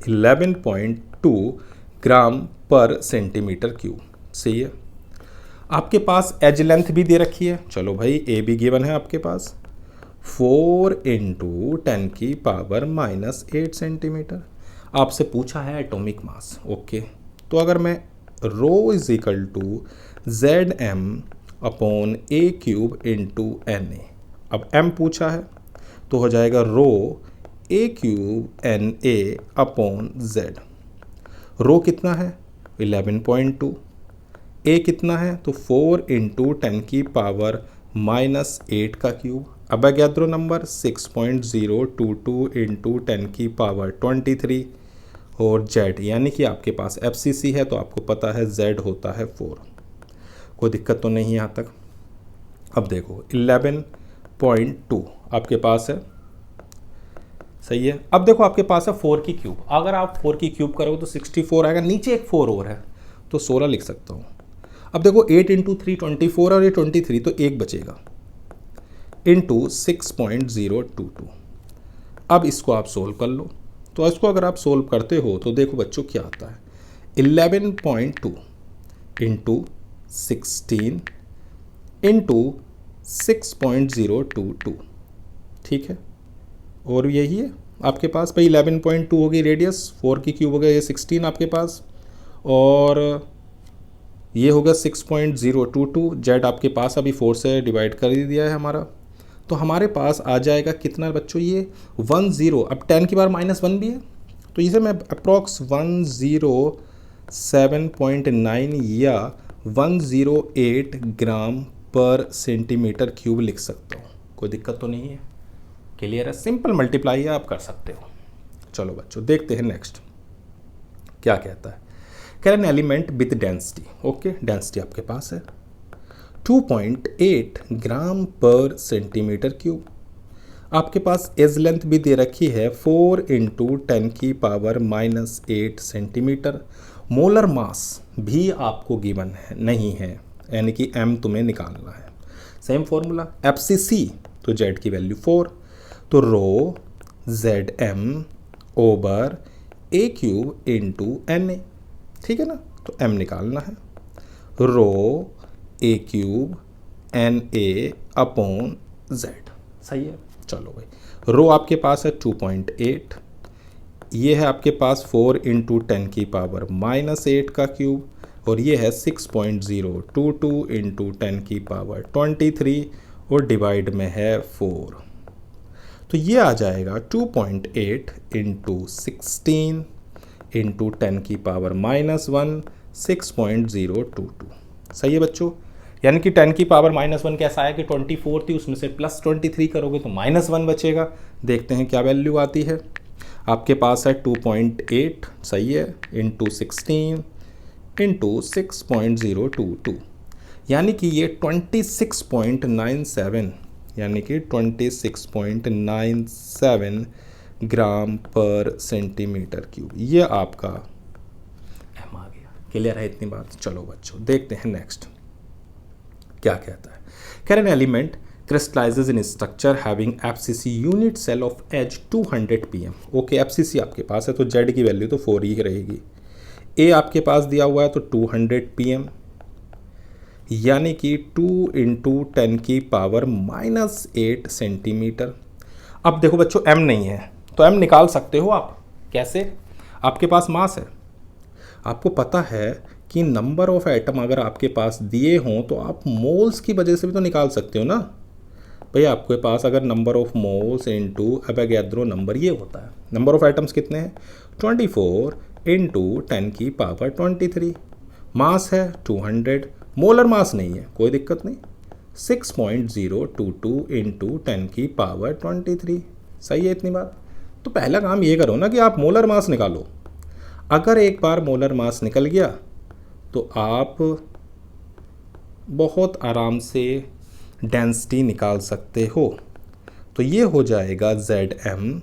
Speaker 1: 11.2 ग्राम पर सेंटीमीटर क्यूब। सही है, आपके पास एज लेंथ भी दे रखी है। चलो भाई, ए भी गिवन है आपके पास 4 इंटू 10 की पावर -8 सेंटीमीटर। आपसे पूछा है एटॉमिक मास। ओके, तो अगर मैं ρ = Zm/A³ इंटू Na, अब m पूछा है तो हो जाएगा ρ A³ Na/Z। रो कितना है 11.2, ए कितना है तो 4 इंटू 10 की पावर -8 का क्यूब, एवोगैड्रो नंबर 6.022 इंटू 10 की पावर 23, और जेड यानी कि आपके पास एफसीसी है तो आपको पता है जेड होता है 4। कोई दिक्कत तो नहीं यहाँ तक। अब देखो 11.2 आपके पास है। सही है, अब देखो आपके पास है 4 की क्यूब, अगर आप 4 की क्यूब करोगे तो 64 आएगा, नीचे एक 4 और है तो 16 लिख सकता हूँ। अब देखो 8 इंटू 3 24 और ये 23 तो एक बचेगा इंटू 6.022। अब इसको आप सोल्व कर लो, तो इसको अगर आप सोल्व करते हो तो देखो बच्चों क्या आता है 11.2 इंटू 16 इंटू 6.022। ठीक है, और यही है आपके पास भाई 11.2 होगी रेडियस, 4 की क्यूब हो गया, ये 16 आपके पास, और ये होगा 6.022। जेड आपके पास अभी 4 से डिवाइड कर ही दिया है हमारा, तो हमारे पास आ जाएगा कितना बच्चों ये 10। अब 10 की बार -1 भी है तो इसे मैं अप्रॉक्स 107.9 या 108 ग्राम पर सेंटीमीटर क्यूब लिख सकता हूँ। कोई दिक्कत तो नहीं है, क्लियर है, सिंपल मल्टीप्लाई है, आप कर सकते हो। चलो बच्चों देखते हैं नेक्स्ट क्या कहता है। कह रहे हैं element with density. Okay, density आपके पास है 2.8 ग्राम पर सेंटीमीटर क्यूब। आपके पास एज लेंथ भी दे रखी है 4 इंटू 10⁻⁻8 सेंटीमीटर। मोलर मास भी आपको गिवन है नहीं है, यानी कि m तुम्हें निकालना है। सेम फॉर्मूला FCC, तो z की वैल्यू 4, तो रो ZM over a cube into NA, ठीक है ना। तो m निकालना है, रो a cube NA upon z, सही है। चलो भाई, रो आपके पास है 2.8, ये है आपके पास 4 इंटू 10⁻⁻8 का क्यूब, और ये है 6.022 इंटू 10⁻23 और डिवाइड में है 4, तो ये आ जाएगा 2.8 इंटू 16 इंटू 10⁻⁻1 6.022, सही है बच्चों। यानी कि 10⁻⁻1 कैसा है कि 24 थी, उसमें से प्लस 23 करोगे तो -1 बचेगा। देखते हैं क्या वैल्यू आती है। आपके पास है 2.8, सही है, इंटू 16 इंटू 6.022, यानी कि ये 26.97, यानी कि 26.97 ग्राम पर सेंटीमीटर क्यूब, ये आपका m आ गया। क्लियर है इतनी बात। चलो बच्चों देखते हैं नेक्स्ट क्या कहता है। कह रहे हैं element crystallizes in structure having FCC unit cell of edge 200 pm। Okay, FCC आपके पास है तो Z की वैल्यू तो 4 ही रहेगी। A आपके पास दिया हुआ है तो 200 pm, यानी कि 2 इंटू 10⁻⁻8 सेंटीमीटर। अब देखो बच्चों M नहीं है तो M निकाल सकते हो आप। कैसे? आपके पास मास है, आपको पता है कि नंबर ऑफ एटम अगर आपके पास दिए हों तो आप मोल्स की वजह से भी तो निकाल सकते हो ना भैया। आपके पास अगर number of moles into Avogadro number ये होता है, नंबर ऑफ एटम्स कितने हैं 24 इंटू 10⁻23, मास है 200, मोलर मास नहीं है, कोई दिक्कत नहीं, 6.022 इंटू 10⁻23, सही है इतनी बात। तो पहला काम ये करो ना कि आप मोलर मास निकालो। अगर एक बार मोलर मास निकल गया तो आप बहुत आराम से डेंसिटी निकाल सकते हो। तो ये हो जाएगा ZM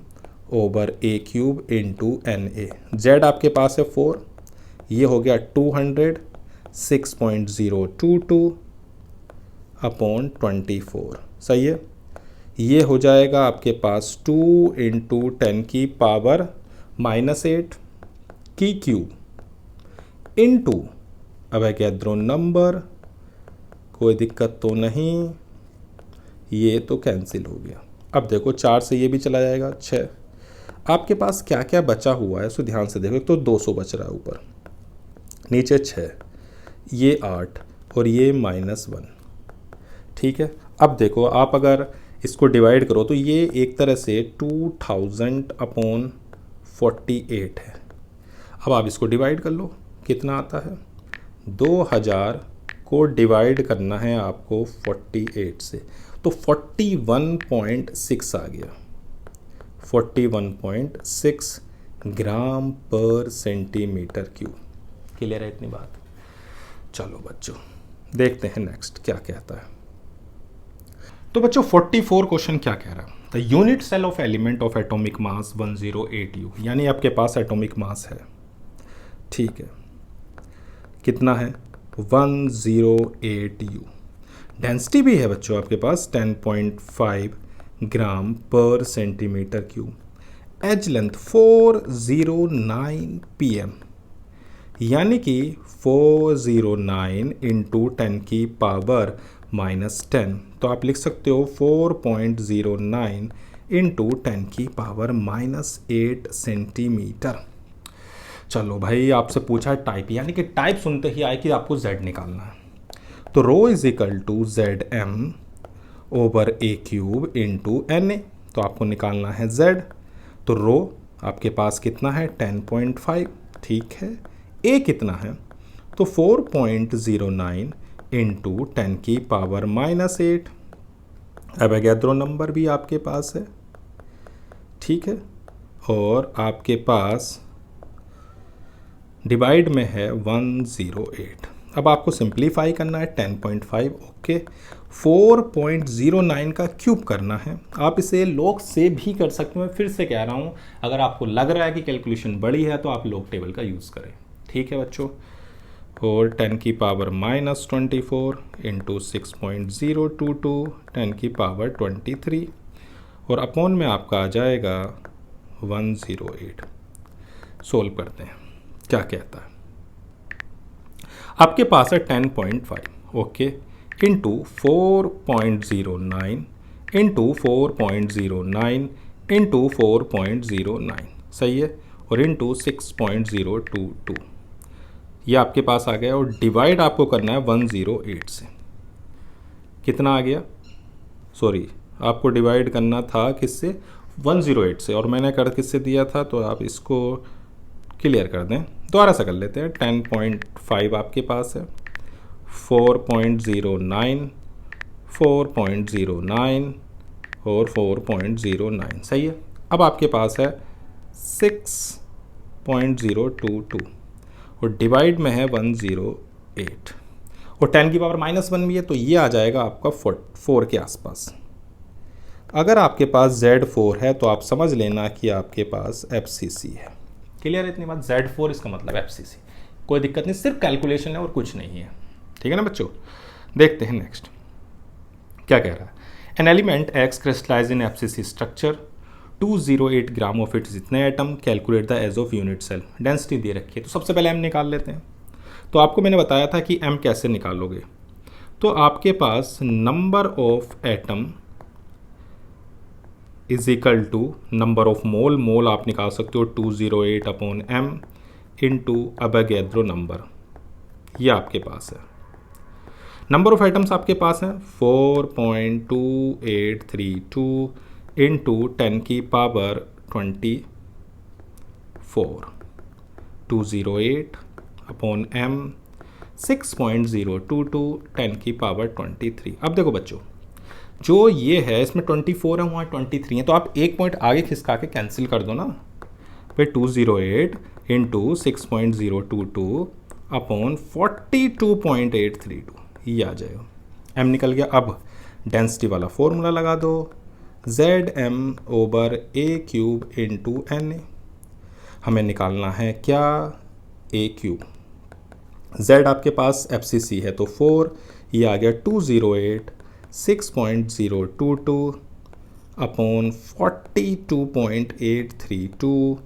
Speaker 1: over a cube into NA। Z आपके पास है 4, ये हो गया 200, 6.022 अपॉन 24, सही है। ये हो जाएगा आपके पास 2 इंटू 10⁻⁻8 की क्यूब इंटू एवोगैड्रो नंबर, कोई दिक्कत तो नहीं, ये तो कैंसिल हो गया। अब देखो 4 से ये भी चला जाएगा, 6। आपके पास क्या क्या बचा हुआ है सो ध्यान से देखो। तो 200 बच रहा है ऊपर, नीचे 6, ये 8 और ये -1, ठीक है। अब देखो आप अगर इसको डिवाइड करो तो ये एक तरह से 2000 अपॉन 48 है। अब आप इसको डिवाइड कर लो, कितना आता है 2000 को डिवाइड करना है आपको 48 से, तो 41.6 आ गया, 41.6 ग्राम पर सेंटीमीटर क्यूब। क्लियर है इतनी बात। चलो बच्चों देखते हैं नेक्स्ट क्या कहता है। तो बच्चों 44 क्वेश्चन क्या कह रहा है, the unit cell of element of atomic mass 108U, यानी आपके पास एटॉमिक मास है, ठीक है, कितना है 108U। डेंसिटी भी है बच्चों आपके पास 10.5 gram per centimetre cube. Edge length 409 pm, यानी कि 409 इंटू 10⁻⁻10, तो आप लिख सकते हो 4.09 इंटू 10⁻⁻8 सेंटीमीटर। चलो भाई आपसे पूछा है टाइप, यानी कि टाइप सुनते ही आए कि आपको Z निकालना है। तो rho is equal to ZM over a cube into NA, तो आपको निकालना है Z। तो रो आपके पास कितना है 10.5, ठीक है। A कितना है तो 4.09 इंटू 10⁻⁻8, एवोगैड्रो नंबर भी आपके पास है, ठीक है, और आपके पास डिवाइड में है 108। अब आपको सिंप्लीफाई करना है 10.5, ओके। 4.09 का क्यूब करना है। आप इसे लॉग से भी कर सकते हो, मैं फिर से कह रहा हूँ, अगर आपको लग रहा है कि कैलकुलेशन बड़ी है तो आप लॉग टेबल का यूज़ करें, ठीक है बच्चों। और 10 की पावर -24 इंटू 6.022 10 की पावर 23 और अपॉन में आपका आ जाएगा 108। सोल्व करते हैं, क्या कहता है। आपके पास है 10.5, ओके, इंटू 4.09 इंटू 4.09 इंटू 4.09, सही है, और इंटू 6.022, ये आपके पास आ गया। और डिवाइड आपको करना है 108 से। कितना आ गया, सॉरी, आपको डिवाइड करना था किससे, 108 से, और मैंने कर किससे दिया था, तो आप इसको क्लियर कर दें, दोबारा से कर लेते हैं। 10.5 आपके पास है, 4.09 4.09 और 4.09, सही है। अब आपके पास है 6.022 और डिवाइड में है 108 और 10 की पावर -1 भी है, तो ये आ जाएगा आपका 4 के आसपास। अगर आपके पास Z4 है तो आप समझ लेना कि आपके पास FCC है। क्लियर है इतनी बात, Z4 इसका मतलब FCC, कोई दिक्कत नहीं, सिर्फ कैलकुलेशन है और कुछ नहीं है, ठीक है ना बच्चों। देखते हैं नेक्स्ट क्या कह रहा है। An element X crystallize in FCC structure, 208 gram of its इतने atom, calculate the edge of unit cell, density दे रखी है। तो सबसे पहले M निकाल लेते हैं। तो आपको मैंने बताया था कि M कैसे निकालोगे, तो आपके पास number of atom is equal to number of mole, mole आप निकाल सकते हो 208 upon M into Avogadro number, ये आपके पास है। नंबर ऑफ एटम्स आपके पास है 4.2832 इंटू 10 की पावर 24, 208 अपॉन M 6.022 10 की पावर 23। अब देखो बच्चों, जो ये है इसमें 24 है, वहाँ 23 है, तो आप एक पॉइंट आगे खिसका के कैंसिल कर दो ना, फिर 208 इंटू 6.022 अपॉन 42.832, ये आ जाएगा। M निकल गया। अब डेंसिटी वाला फॉर्मूला लगा दो, Zm/A³ इंटू Na। हमें निकालना है क्या, A³। Z आपके पास FCC है तो 4, ये आ गया 208 6.022 अपॉन 42.832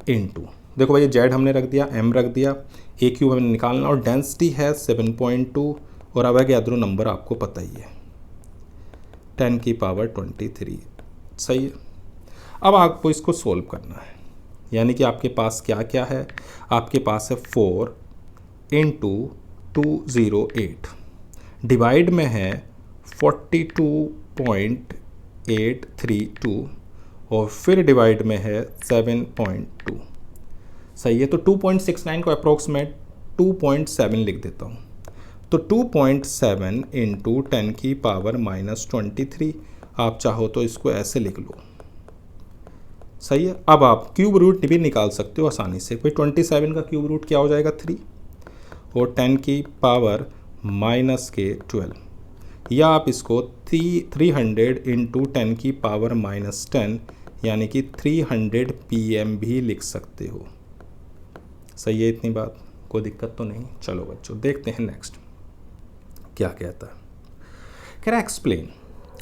Speaker 1: इंटू, देखो भाई Z हमने रख दिया, M रख दिया, A³ हमें निकालना, और डेंसिटी है 7.2 और अवोगाद्रो नंबर आपको पता ही है 10 की पावर 23, सही है। अब आपको इसको सोल्व करना है, यानी कि आपके पास क्या क्या है, आपके पास है 4 इंटू 208, डिवाइड में है 42.832 और फिर डिवाइड में है 7.2, सही है। तो 2.69 को अप्रोक्सीमेट 2.7 लिख देता हूँ, तो 2.7 इंटू 10 की पावर -23, आप चाहो तो इसको ऐसे लिख लो, सही है। अब आप क्यूब रूट भी निकाल सकते हो आसानी से, कोई 27 का क्यूब रूट क्या हो जाएगा 3 और 10 की पावर -12, या आप इसको 300 इंटू 10 की पावर -10 यानी कि 300 PM भी लिख सकते हो, सही है इतनी बात, कोई दिक्कत तो नहीं। चलो बच्चों देखते हैं नेक्स्ट क्या कहता है। कह रहा है explain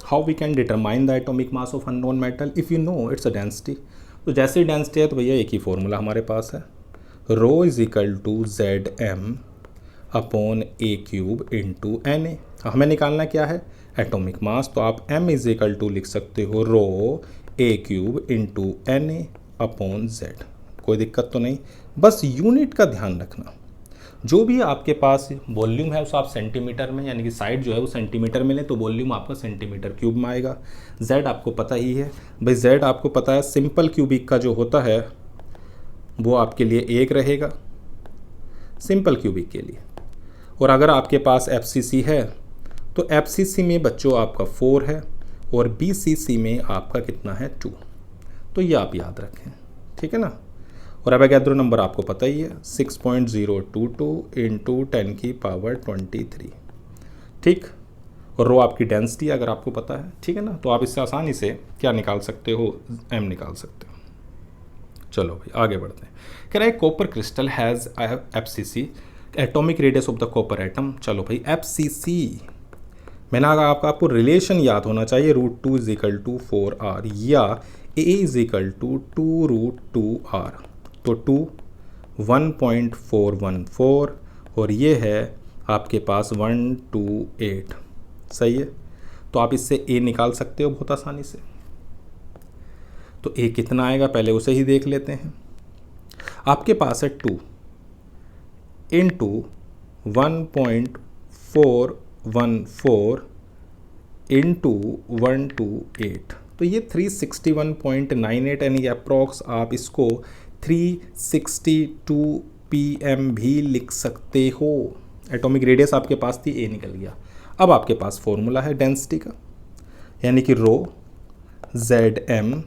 Speaker 1: how we can determine the atomic mass of unknown metal if you know its a density. तो जैसे ही डेंसिटी है तो भैया एक ही फॉर्मूला हमारे पास है, rho is equal to Zm upon A³ into Na। हमें निकालना क्या है, एटॉमिक मास, तो आप M इज इक्वल टू लिख सकते हो रो A³ into Na upon Z, कोई दिक्कत तो नहीं, बस यूनिट का ध्यान रखना। जो भी आपके पास वॉल्यूम है उसे आप सेंटीमीटर में, यानी कि साइड जो है वो सेंटीमीटर में लें तो वॉल्यूम आपका सेंटीमीटर क्यूब में आएगा। Z आपको पता ही है भाई, Z आपको पता है सिंपल क्यूबिक का जो होता है वो आपके लिए 1 रहेगा सिंपल क्यूबिक के लिए, और अगर आपके पास FCC है तो FCC में बच्चों आपका 4 है और BCC में आपका कितना है 2, तो ये आप याद रखें, ठीक है ना। और एवोगैड्रो नंबर आपको पता ही है 6.022 इंटू 10 की पावर 23। ठीक, और रो आपकी डेंसिटी अगर आपको पता है, ठीक है ना, तो आप इससे आसानी से क्या निकाल सकते हो, एम निकाल सकते हो। चलो भाई आगे बढ़ते हैं। कह रहा है copper crystal has FCC, atomic radius of the copper atom. चलो भाई एफसीसी, मैंने कहा आपको रिलेशन याद होना चाहिए, √2 = 4r या a = 2√2r। तो 2 1.414 और ये है आपके पास 128। सही है, तो आप इससे a निकाल सकते हो बहुत आसानी से। तो a कितना आएगा पहले उसे ही देख लेते हैं। आपके पास है 2 इंटू 1.414 इंटू 128, तो ये 361.98 यानी अप्रॉक्स आप इसको 362 pm भी लिख सकते हो। एटॉमिक रेडियस आपके पास थी, ए निकल गया। अब आपके पास फॉर्मूला है डेंसिटी का, यानी कि रो ZM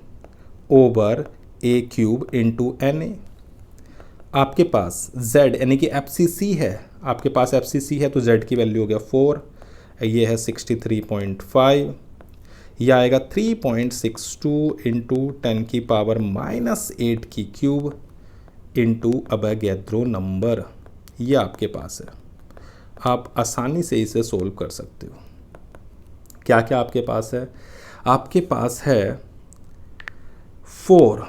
Speaker 1: over a³ into NA। आपके पास Z यानी कि FCC है, आपके पास FCC है तो Z की वैल्यू हो गया 4, ये है 63.5, यह आएगा 3.62 इंटू 10 की पावर -8 की क्यूब इंटू एवोगैड्रो नंबर। ये आपके पास है, आप आसानी से इसे सोल्व कर सकते हो। क्या क्या आपके पास है? आपके पास है 4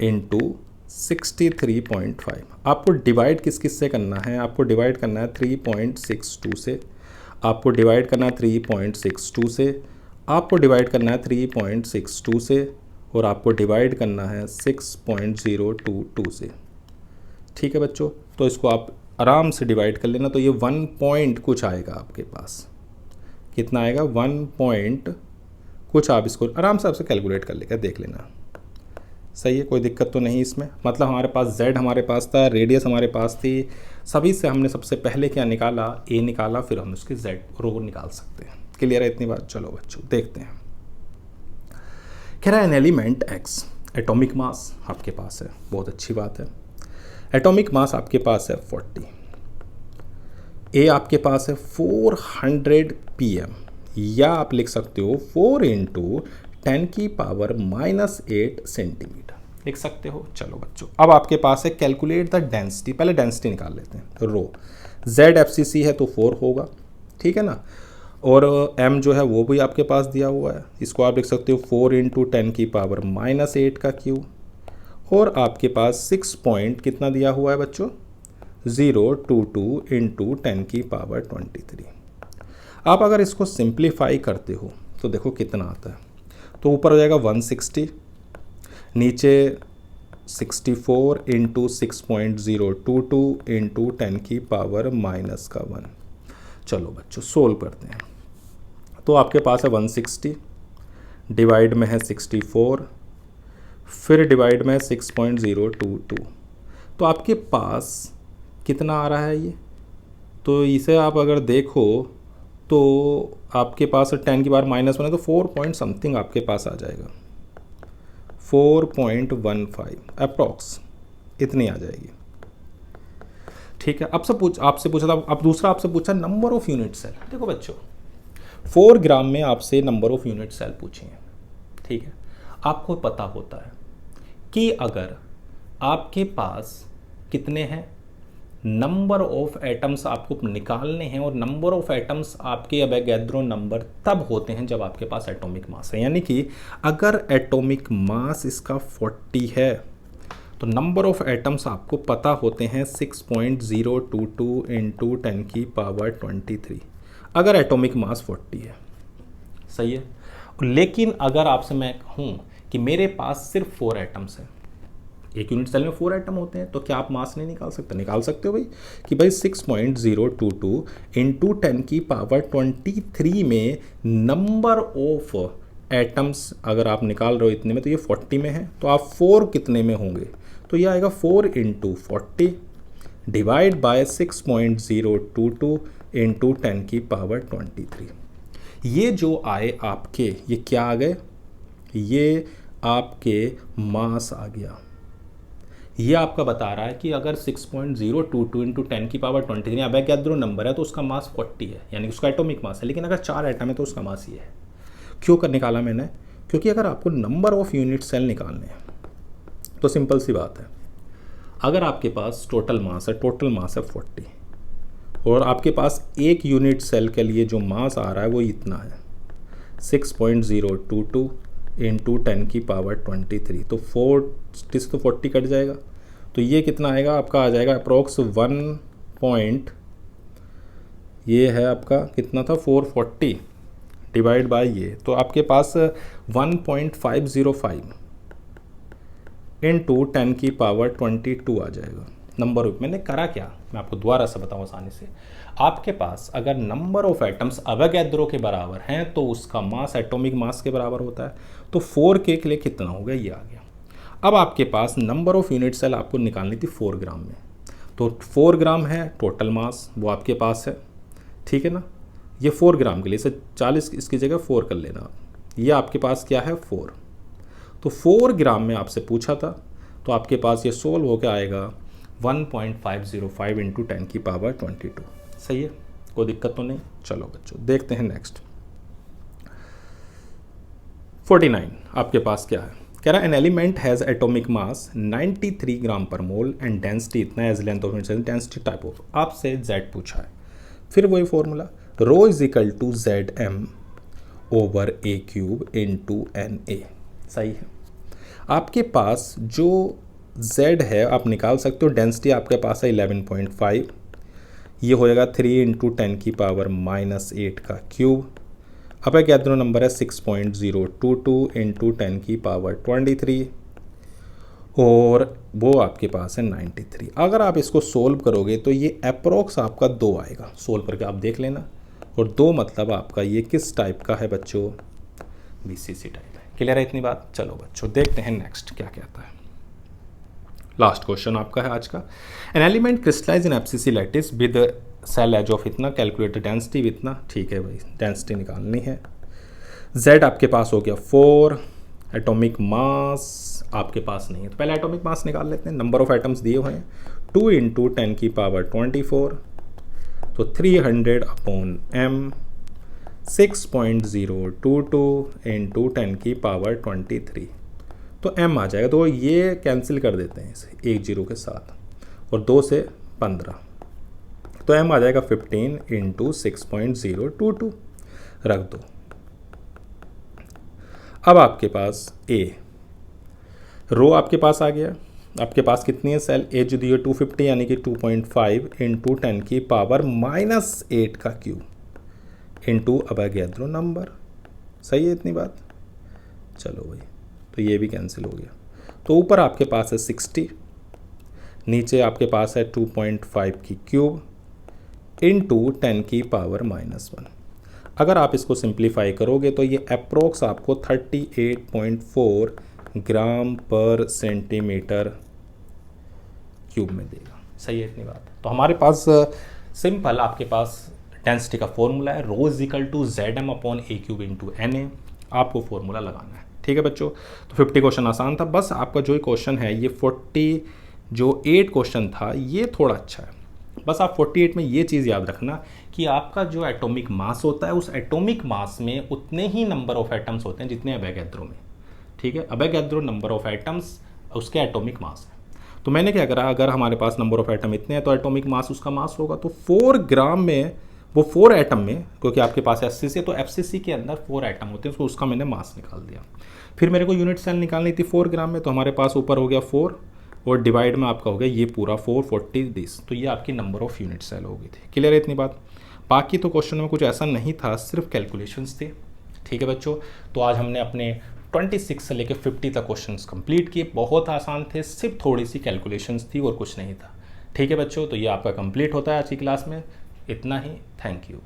Speaker 1: इंटू 63.5। आपको डिवाइड किस किस से करना है? आपको डिवाइड करना है 3.62 से, आपको डिवाइड करना है 3.62 से, आपको डिवाइड करना है 3.62 से, और आपको डिवाइड करना है 6.022 से। ठीक है बच्चों, तो इसको आप आराम से डिवाइड कर लेना, तो ये 1 पॉइंट कुछ आएगा आपके पास। कितना आएगा? 1 पॉइंट कुछ। आप इसको आराम से आपसे कैलकुलेट कर लेकर देख लेना। सही है, कोई दिक्कत तो नहीं इसमें। मतलब हमारे पास Z हमारे पास था, रेडियस हमारे पास थी, सभी से हमने सबसे पहले क्या निकाला? A निकाला, फिर हम उसकी Z रो निकाल सकते हैं। क्लियर है इतनी बात? चलो बच्चों देखते हैं। कह रहा है an element X, atomic mass आपके पास है, बहुत अच्छी बात है। एटॉमिक मास आपके पास है 40, A आपके पास है 400 pm, या आप लिख सकते हो 4 इंटू 10 की पावर -8 सेंटीमीटर लिख सकते हो। चलो बच्चों, अब आपके पास है कैलकुलेट द डेंसिटी। पहले डेंसिटी निकाल लेते हैं। रो Z FCC है तो 4 होगा, ठीक है ना, और M जो है वो भी आपके पास दिया हुआ है, इसको आप लिख सकते हो 4 इंटू 10 की पावर -8 का क्यूब, और आपके पास 6 पॉइंट कितना दिया हुआ है बच्चों? 022 इंटू 10 की पावर 23। आप अगर इसको सिंप्लीफाई करते हो तो देखो कितना आता है, तो ऊपर हो जाएगा 160, नीचे 64 इंटू 6.022 इंटू 10 की पावर -1। चलो बच्चों सोल्व करते हैं। तो आपके पास है 160, डिवाइड में है 64, फिर डिवाइड में 6.022, तो आपके पास कितना आ रहा है ये? तो इसे आप अगर देखो तो आपके पास 10 की पावर -1 है, तो 4 पॉइंट समथिंग आपके पास आ जाएगा, 4.15 अप्रॉक्स इतनी आ जाएगी। ठीक है, आपसे पूछा था, अब दूसरा आपसे पूछा नंबर ऑफ यूनिट सेल। देखो बच्चों 4 ग्राम में आपसे नंबर ऑफ यूनिट सेल पूछे हैं, ठीक है। आपको पता होता है कि अगर आपके पास कितने हैं, नंबर ऑफ एटम्स आपको निकालने हैं, और नंबर ऑफ एटम्स आपके एवोगैड्रो नंबर तब होते हैं जब आपके पास एटॉमिक मास है। यानी कि अगर एटॉमिक मास इसका 40 है तो नंबर ऑफ एटम्स आपको पता होते हैं 6.022 इंटू 10 की पावर 23, अगर एटॉमिक मास 40 है। सही है, लेकिन अगर आपसे मैं कहूँ कि मेरे पास सिर्फ 4 एटम्स हैं, एक यूनिट सेल में 4 एटम होते हैं, तो क्या आप मास नहीं निकाल सकते? निकाल सकते हो भाई, कि भाई 6.022 इंटू 10 की पावर 23 में नंबर ऑफ एटम्स अगर आप निकाल रहे हो इतने में, तो ये 40 में है, तो आप 4 कितने में होंगे? तो ये आएगा 4 इंटू 40 डिवाइड बाय 6.022 इंटू 10 की पावर 23। ये जो आए आपके, ये क्या आ गए? ये आपके मास आ गया। ये आपका बता रहा है कि अगर 6.022 इंटू 10 की पावर 23 अवोगाद्रो नंबर है तो उसका मास 40 है, यानी उसका एटॉमिक मास है। लेकिन अगर 4 एटम है तो उसका मास ये है। क्यों कर निकाला मैंने? क्योंकि अगर आपको नंबर ऑफ यूनिट सेल निकालने हैं तो सिंपल सी बात है, अगर आपके पास टोटल मास है 40 और आपके पास एक यूनिट सेल के लिए जो मास आ रहा है वो इतना है 6.022 इंटू 10 की पावर 23, तो 40 तो 40 कट जाएगा, तो ये कितना आएगा आपका? आ जाएगा अप्रोक्स 1 ये है आपका कितना था 440 डिवाइड बाय ये, तो आपके पास 1.505 इंटू 10 की पावर 22 आ जाएगा नंबर ऑफ। मैंने करा क्या, मैं आपको दोबारा से बताऊं आसानी से। आपके पास अगर नंबर ऑफ एटम्स अवोगाद्रो के बराबर हैं तो उसका मास एटॉमिक मास के बराबर होता है। तो 4K के लिए कितना हो गया, ये आ गया। अब आपके पास नंबर ऑफ यूनिट सेल आपको निकालनी थी 4 ग्राम में, तो 4 ग्राम है टोटल मास, वो आपके पास है, ठीक है ना। ये 4 ग्राम के लिए इसे 40 इसकी जगह 4 कर लेना आप। ये आपके पास क्या है 4, तो 4 ग्राम में आपसे पूछा था, तो आपके पास ये सोल्व होकर आएगा 1.505 इंटू 10 की पावर 22। सही है, कोई दिक्कत तो नहीं। चलो बच्चों देखते हैं नेक्स्ट 49। आपके पास क्या है, कह रहा है an element has atomic mass 93 gram per mole and density इतना edge length of density type of. आपसे Z पूछा है, फिर वही formula rho is equal to ZM over A³ into NA। सही है, आपके पास जो Z है आप निकाल सकते हो, डेंसिटी आपके पास है 11.5, ये होएगा 3 इंटू 10 की पावर -8 का क्यूब। अवोगाद्रो नंबर है 6.022 इंटू 10 की पावर 23 और वो आपके पास है 93। अगर आप इसको सोल्व करोगे तो ये अप्रोक्स आपका 2 आएगा, सोल्व करके आप देख लेना। और 2 मतलब आपका ये किस टाइप का है बच्चों, BCC टाइप है। क्लियर है इतनी बात? चलो बच्चों देखते हैं नेक्स्ट क्या कहता है। लास्ट क्वेश्चन आपका है आज का। An element crystallise in FCC lattice with cell edge of इतना, कैलकुलेटेड डेंसिटी इतना। ठीक है भाई, डेंसिटी निकालनी है। Z आपके पास हो गया 4, एटॉमिक मास आपके पास नहीं है, तो पहले एटॉमिक मास निकाल लेते हैं। नंबर ऑफ एटम्स दिए हुए हैं 2 इंटू 10 की पावर 24, तो 300 अपॉन M 6.022 इंटू 10 की पावर 23, तो M आ जाएगा। तो ये कैंसिल कर देते हैं इसे 1 0 के साथ, और 2 से 15, तो M आ जाएगा 15 इंटू 6.022 रख दो। अब आपके पास A रो आपके पास आ गया। आपके पास कितनी है सेल, A जो दी है 250 यानी कि 2.5 इंटू 10 की पावर -8 का क्यूब इंटू अवोगाद्रो नंबर। सही है इतनी बात? चलो भाई, तो ये भी कैंसिल हो गया। तो ऊपर आपके पास है 60, नीचे आपके पास है 2.5 की क्यूब इंटू 10 की पावर -1। अगर आप इसको सिंप्लीफाई करोगे तो ये अप्रोक्स आपको 38.4 ग्राम पर सेंटीमीटर क्यूब में देगा। सही है इतनी बात? तो हमारे पास सिंपल आपके पास डेंसिटी का फॉर्मूला है rho is equal to ZM upon A³ into NA। आपको फॉर्मूला लगाना है, ठीक है बच्चों। तो 50 क्वेश्चन आसान था, बस आपका जो क्वेश्चन है ये 48 क्वेश्चन था ये थोड़ा अच्छा है। बस आप 48 में ये चीज़ याद रखना कि आपका जो एटॉमिक मास होता है उस एटॉमिक मास में उतने ही नंबर ऑफ एटम्स होते हैं जितने अवोगाद्रो में, ठीक है। अवोगाद्रो नंबर ऑफ एटम्स उसके एटॉमिक मास है। तो मैंने क्या करा, अगर हमारे पास नंबर ऑफ एटम इतने हैं तो एटॉमिक मास उसका मास होगा, तो 4 ग्राम में वो 4 एटम में, क्योंकि आपके पास FCC है तो FCC के अंदर 4 एटम होते हैं, तो उसका मैंने मास निकाल दिया। फिर मेरे को यूनिट सेल निकालनी थी 4 ग्राम में, तो हमारे पास ऊपर हो गया 4 और डिवाइड में आपका हो गया ये पूरा 440 दिस, तो ये आपकी नंबर ऑफ यूनिट सेल हो गई थी। क्लियर है इतनी बात? बाकी तो क्वेश्चन में कुछ ऐसा नहीं था, सिर्फ कैलकुलेशंस थे, ठीक है बच्चों। तो आज हमने अपने 26 से लेकर 50 तक क्वेश्चंस कंप्लीट किए, बहुत आसान थे, सिर्फ थोड़ी सी कैलकुलेशंस थी और कुछ नहीं था, ठीक है बच्चों। तो ये आपका कंप्लीट होता है आज की क्लास में, इतना ही। Thank you.